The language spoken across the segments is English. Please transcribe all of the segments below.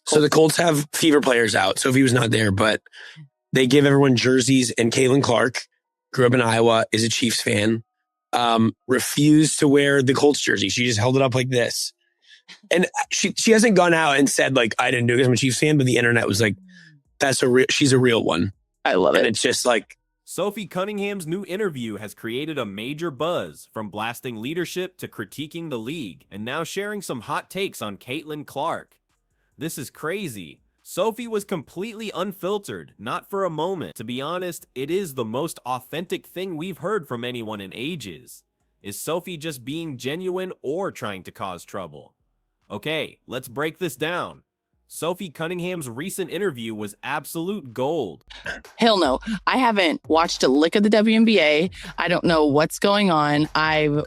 So the Colts have fever players out. Sophie was not there, but they give everyone jerseys. And Caitlin Clark grew up in Iowa, is a Chiefs fan, refused to wear the Colts jersey. She just held it up like this. And she hasn't gone out and said, like, I didn't do it because I'm a Chiefs fan, but the internet was like, she's a real one. I love it. And it's just like, Sophie Cunningham's new interview has created a major buzz, from blasting leadership to critiquing the league, and now sharing some hot takes on Caitlin Clark. This is crazy. Sophie was completely unfiltered, not for a moment. To be honest, it is the most authentic thing we've heard from anyone in ages. Is Sophie just being genuine or trying to cause trouble? Okay, let's break this down. Sophie Cunningham's recent interview was absolute gold. Hell no. I haven't watched a lick of the WNBA. I don't know what's going on. I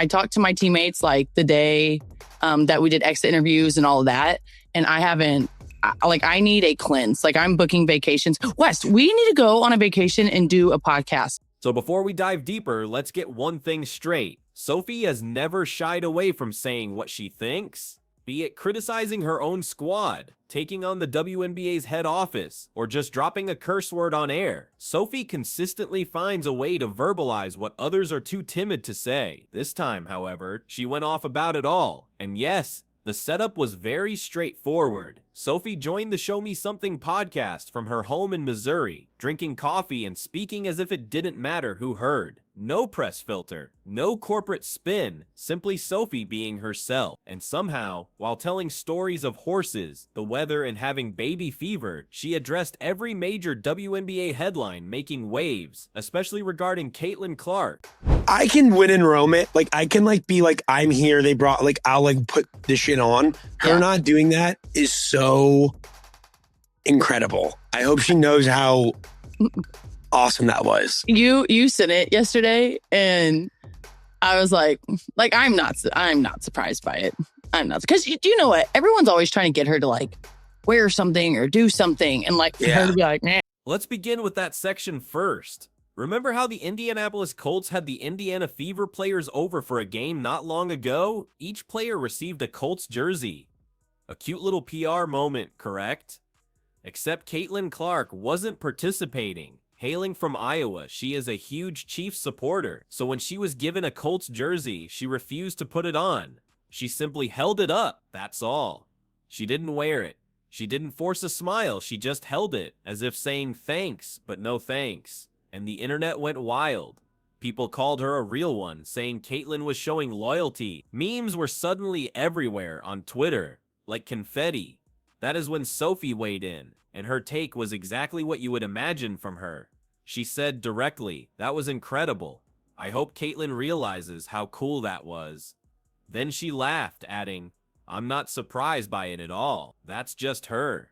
talked to my teammates like the day that we did exit interviews and all of that. And I haven't, I need a cleanse. Like, I'm booking vacations. Wes, we need to go on a vacation and do a podcast. So before we dive deeper, let's get one thing straight. Sophie has never shied away from saying what she thinks, be it criticizing her own squad, taking on the WNBA's head office, or just dropping a curse word on air. Sophie consistently finds a way to verbalize what others are too timid to say. This time, however, she went off about it all. And yes, the setup was very straightforward. Sophie joined the Show Me Something podcast from her home in Missouri, drinking coffee and speaking as if it didn't matter who heard. No press filter, no corporate spin, simply Sophie being herself. And somehow, while telling stories of horses, the weather, and having baby fever, she addressed every major WNBA headline making waves, especially regarding Caitlin Clark. I can win and roam it. Like, I can be like, I'm here. They brought, like, I'll put this shit on. Her not doing that is so incredible. I hope she knows how awesome that was. You sent it yesterday, and I was like I'm not surprised by it. I'm not, because you know what? Everyone's always trying to get her to wear something or do something, and her to be like, nah. Let's begin with that section first. Remember how the Indianapolis Colts had the Indiana Fever players over for a game not long ago? Each player received a Colts jersey. A cute little PR moment, correct? Except Caitlin Clark wasn't participating. Hailing from Iowa, she is a huge Chiefs supporter, so when she was given a Colts jersey, she refused to put it on. She simply held it up, that's all. She didn't wear it. She didn't force a smile, she just held it, as if saying thanks, but no thanks. And the internet went wild. People called her a real one, saying Caitlin was showing loyalty. Memes were suddenly everywhere on Twitter, like confetti. That is when Sophie weighed in, and her take was exactly what you would imagine from her. She said directly, "That was incredible. I hope Caitlin realizes how cool that was." Then she laughed, adding, "I'm not surprised by it at all. That's just her."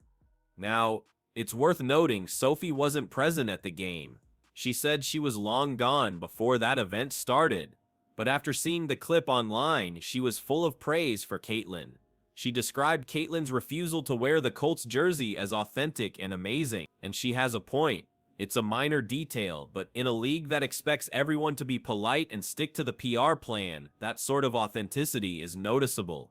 Now, it's worth noting Sophie wasn't present at the game. She said she was long gone before that event started. But after seeing the clip online, she was full of praise for Caitlin. She described Caitlin's refusal to wear the Colts jersey as authentic and amazing, and she has a point. It's a minor detail, but in a league that expects everyone to be polite and stick to the PR plan, that sort of authenticity is noticeable.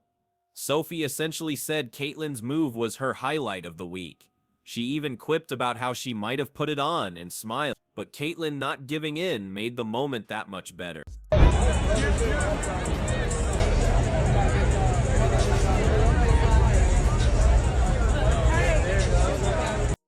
Sophie essentially said Caitlin's move was her highlight of the week. She even quipped about how she might have put it on and smiled, but Caitlin not giving in made the moment that much better.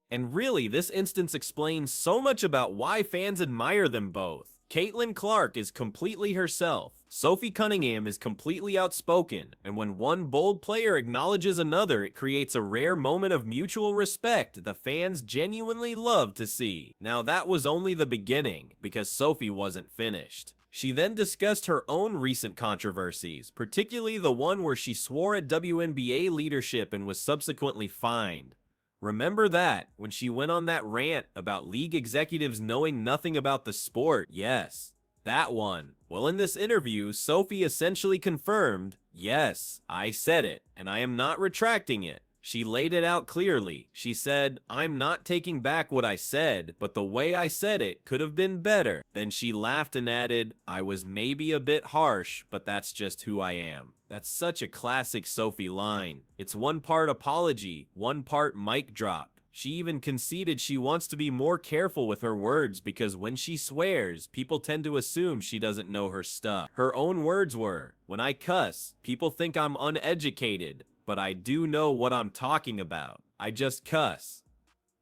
And really, this instance explains so much about why fans admire them both. Caitlin Clark is completely herself. Sophie Cunningham is completely outspoken, and when one bold player acknowledges another, it creates a rare moment of mutual respect the fans genuinely love to see. Now that was only the beginning, because Sophie wasn't finished. She then discussed her own recent controversies, particularly the one where she swore at WNBA leadership and was subsequently fined. Remember that, when she went on that rant about league executives knowing nothing about the sport? Yes, that one. Well, in this interview, Sophie essentially confirmed, yes, I said it, and I am not retracting it. She laid it out clearly. She said, "I'm not taking back what I said, but the way I said it could have been better." Then she laughed and added, "I was maybe a bit harsh, but that's just who I am." That's such a classic Sophie line. It's one part apology, one part mic drop. She even conceded she wants to be more careful with her words because when she swears, people tend to assume she doesn't know her stuff. Her own words were, "When I cuss, people think I'm uneducated, but I do know what I'm talking about. I just cuss."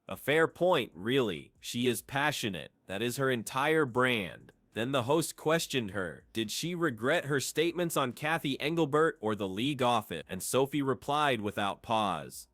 A fair point, really. She is passionate. That is her entire brand. Then the host questioned her. Did she regret her statements on Kathy Engelbert or the league office? And Sophie replied without pause.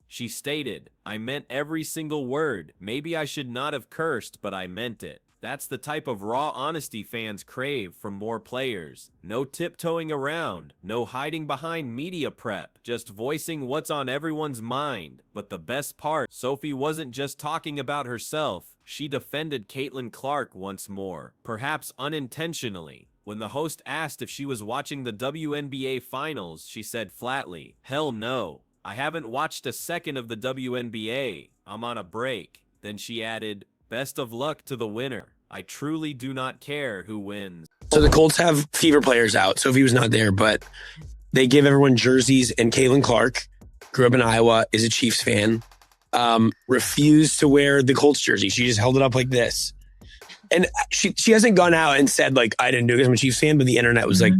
She stated, "I meant every single word. Maybe I should not have cursed, but I meant it." That's the type of raw honesty fans crave from more players. No tiptoeing around, no hiding behind media prep, just voicing what's on everyone's mind. But the best part, Sophie wasn't just talking about herself, she defended Caitlin Clark once more, perhaps unintentionally. When the host asked if she was watching the WNBA finals, she said flatly, "Hell no. I haven't watched a second of the WNBA. I'm on a break." Then she added, "Best of luck to the winner. I truly do not care who wins." So the Colts have Fever players out. Sophie was not there, but they give everyone jerseys. And Caitlin Clark, grew up in Iowa, is a Chiefs fan, refused to wear the Colts jersey. She just held it up like this. And she hasn't gone out and said, like, I didn't do it because I'm a Chiefs fan, but the internet was like,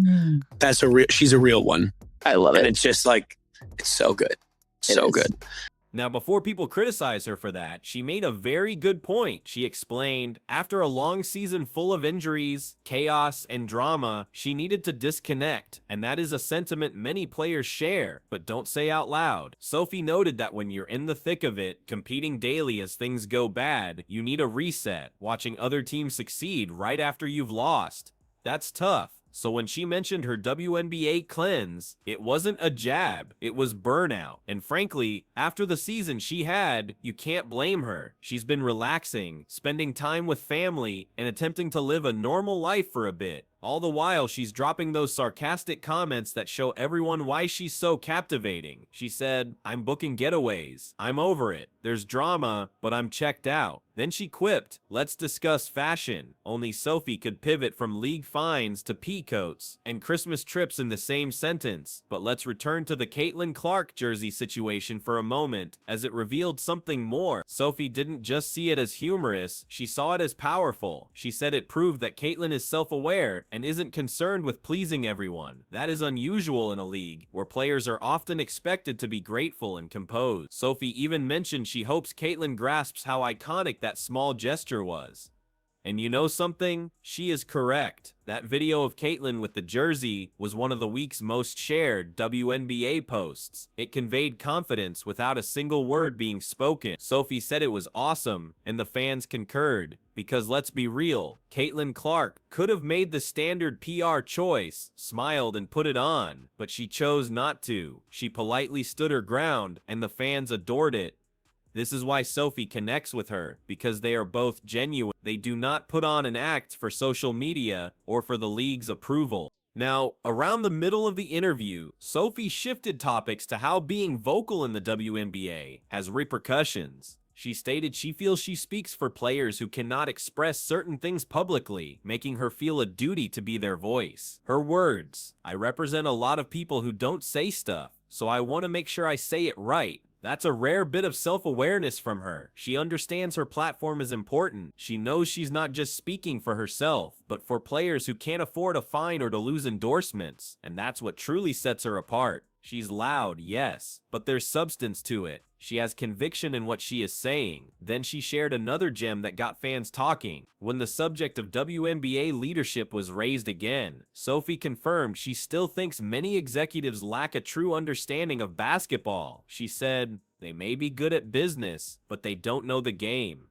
she's a real one. I love it. And it's just like, it's so good. So good. Now, before people criticize her for that, she made a very good point. She explained, after a long season full of injuries, chaos, and drama, she needed to disconnect, and that is a sentiment many players share, but don't say out loud. Sophie noted that when you're in the thick of it, competing daily as things go bad, you need a reset, watching other teams succeed right after you've lost. That's tough. So when she mentioned her WNBA cleanse, it wasn't a jab, it was burnout. And frankly, after the season she had, you can't blame her. She's been relaxing, spending time with family, and attempting to live a normal life for a bit. All the while, she's dropping those sarcastic comments that show everyone why she's so captivating. She said, "I'm booking getaways. I'm over it. There's drama, but I'm checked out." Then she quipped, "Let's discuss fashion." Only Sophie could pivot from league fines to pea coats and Christmas trips in the same sentence. But let's return to the Caitlin Clark jersey situation for a moment, as it revealed something more. Sophie didn't just see it as humorous, she saw it as powerful. She said it proved that Caitlin is self-aware and isn't concerned with pleasing everyone. That is unusual in a league where players are often expected to be grateful and composed. Sophie even mentioned she hopes Caitlin grasps how iconic that small gesture was. And you know something? She is correct. That video of Caitlin with the jersey was one of the week's most shared WNBA posts. It conveyed confidence without a single word being spoken. Sophie said it was awesome, and the fans concurred. Because let's be real, Caitlin Clark could have made the standard PR choice, smiled and put it on, but she chose not to. She politely stood her ground, and the fans adored it. This is why Sophie connects with her, because they are both genuine. They do not put on an act for social media or for the league's approval. Now, around the middle of the interview, Sophie shifted topics to how being vocal in the WNBA has repercussions. She stated she feels she speaks for players who cannot express certain things publicly, making her feel a duty to be their voice. Her words, "I represent a lot of people who don't say stuff, so I want to make sure I say it right." That's a rare bit of self-awareness from her. She understands her platform is important. She knows she's not just speaking for herself, but for players who can't afford a fine or to lose endorsements. And that's what truly sets her apart. She's loud, yes, but there's substance to it. She has conviction in what she is saying. Then she shared another gem that got fans talking. When the subject of WNBA leadership was raised again, Sophie confirmed she still thinks many executives lack a true understanding of basketball. She said, "They may be good at business, but they don't know the game."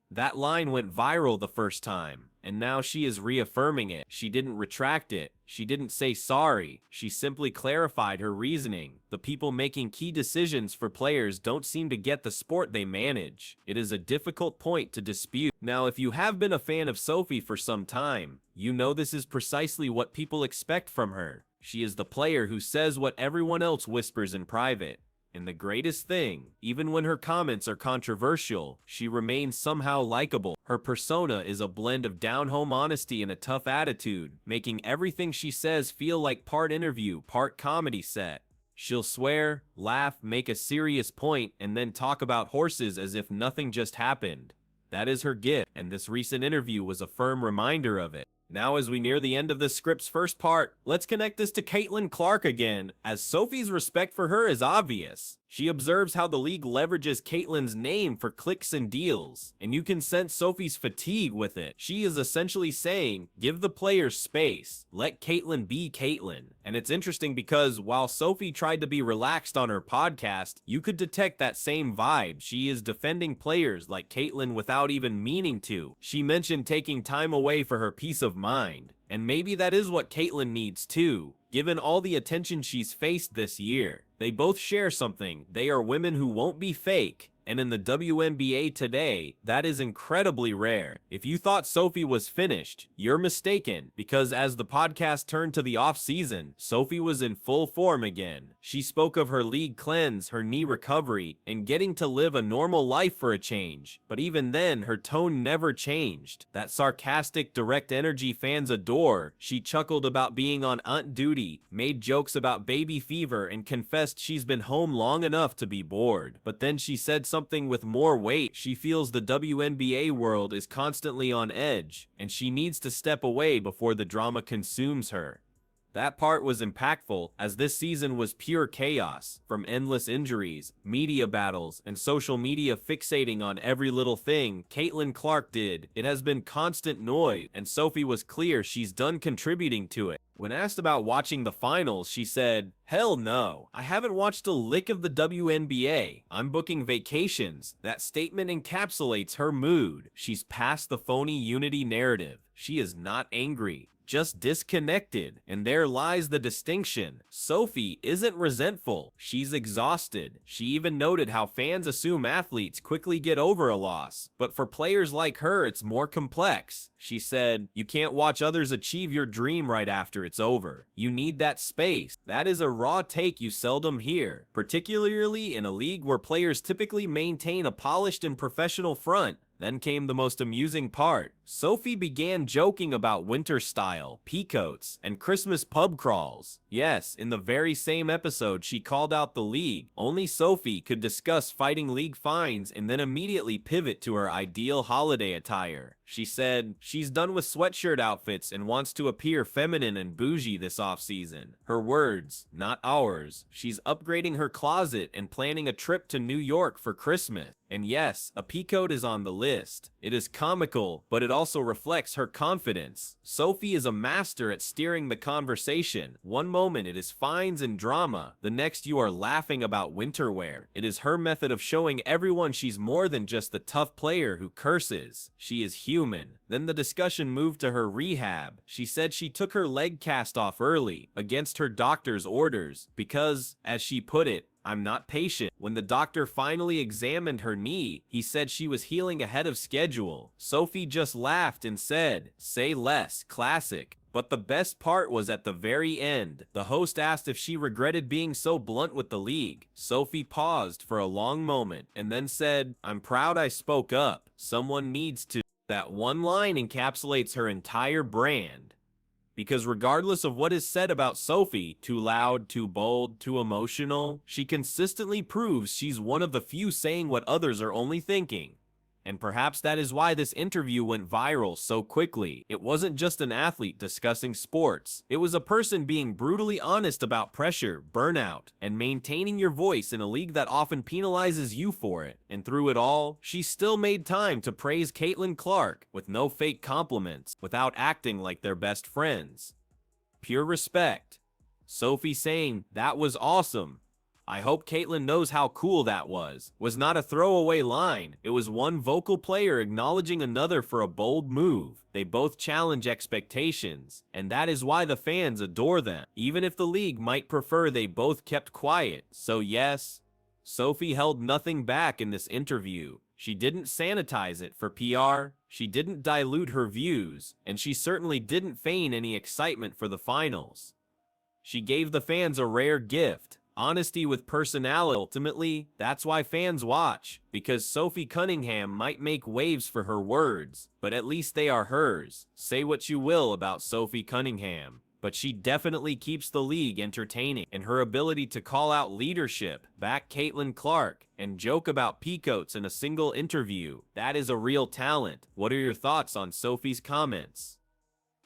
That line went viral the first time, and now she is reaffirming it. She didn't retract it. She didn't say sorry. She simply clarified her reasoning. The people making key decisions for players don't seem to get the sport they manage. It is a difficult point to dispute. Now, if you have been a fan of Sophie for some time, you know this is precisely what people expect from her. She is the player who says what everyone else whispers in private. And the greatest thing, even when her comments are controversial, she remains somehow likable. Her persona is a blend of down-home honesty and a tough attitude, making everything she says feel like part interview, part comedy set. She'll swear, laugh, make a serious point, and then talk about horses as if nothing just happened. That is her gift, and this recent interview was a firm reminder of it. Now, as we near the end of this script's first part, let's connect this to Caitlin Clark again, as Sophie's respect for her is obvious. She observes how the league leverages Caitlin's name for clicks and deals, and you can sense Sophie's fatigue with it. She is essentially saying, give the players space, let Caitlin be Caitlin. And it's interesting because while Sophie tried to be relaxed on her podcast, you could detect that same vibe. She is defending players like Caitlin without even meaning to. She mentioned taking time away for her peace of mind. And maybe that is what Caitlin needs too, given all the attention she's faced this year. They both share something. They are women who won't be fake. And in the WNBA today, that is incredibly rare. If you thought Sophie was finished, you're mistaken, because as the podcast turned to the off-season, Sophie was in full form again. She spoke of her league cleanse, her knee recovery, and getting to live a normal life for a change. But even then, her tone never changed. That sarcastic, direct energy fans adore. She chuckled about being on aunt duty, made jokes about baby fever, and confessed she's been home long enough to be bored. But then she said something with more weight. She feels the WNBA world is constantly on edge, and she needs to step away before the drama consumes her. That part was impactful, as this season was pure chaos, from endless injuries, media battles, and social media fixating on every little thing Caitlin Clark did. It has been constant noise, and Sophie was clear she's done contributing to it. When asked about watching the finals, she said, "Hell no, I haven't watched a lick of the WNBA. I'm booking vacations." That statement encapsulates her mood. She's past the phony unity narrative. She is not angry, just disconnected, and there lies the distinction. Sophie isn't resentful, she's exhausted. She even noted how fans assume athletes quickly get over a loss, but for players like her, it's more complex. She said, "You can't watch others achieve your dream right after it's over. You need that space." That is a raw take you seldom hear, particularly in a league where players typically maintain a polished and professional front. Then came the most amusing part. Sophie began joking about winter style, peacoats, and Christmas pub crawls. Yes, in the very same episode she called out the league. Only Sophie could discuss fighting league fines and then immediately pivot to her ideal holiday attire. She said she's done with sweatshirt outfits and wants to appear feminine and bougie this offseason. Her words, not ours. She's upgrading her closet and planning a trip to New York for Christmas. And yes, a peacoat is on the list. It is comical, but it also reflects her confidence. Sophie is a master at steering the conversation. One moment it is fines and drama, the next you are laughing about winter wear. It is her method of showing everyone she's more than just the tough player who curses. She is human. Then the discussion moved to her rehab. She said she took her leg cast off early, against her doctor's orders, because, as she put it, "I'm not patient." When the doctor finally examined her knee, he said she was healing ahead of schedule. Sophie just laughed and said, "Say less, classic." But the best part was at the very end. The host asked if she regretted being so blunt with the league. Sophie paused for a long moment and then said, "I'm proud I spoke up. Someone needs to." That one line encapsulates her entire brand. Because regardless of what is said about Sophie, too loud, too bold, too emotional, she consistently proves she's one of the few saying what others are only thinking. And perhaps that is why this interview went viral so quickly. It wasn't just an athlete discussing sports. It was a person being brutally honest about pressure, burnout, and maintaining your voice in a league that often penalizes you for it. And through it all, she still made time to praise Caitlin Clark with no fake compliments, without acting like they're best friends. Pure respect. Sophie saying, "That was awesome. I hope Caitlin knows how cool that was not a throwaway line. It was one vocal player acknowledging another for a bold move. They both challenge expectations, and that is why the fans adore them, even if the league might prefer they both kept quiet. So yes, Sophie held nothing back in this interview. She didn't sanitize it for PR, she didn't dilute her views, and she certainly didn't feign any excitement for the finals. She gave the fans a rare gift, Honesty with personality. Ultimately, that's why fans watch, because Sophie Cunningham might make waves for her words, but at least they are hers. Say what you will about Sophie Cunningham, but she definitely keeps the league entertaining, and her ability to call out leadership, back Caitlin Clark, and joke about peacoats in a single interview, that is a real talent. What are your thoughts on Sophie's comments?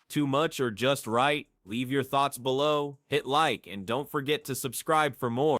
Too much or just right? Leave your thoughts below, hit like, and don't forget to subscribe for more.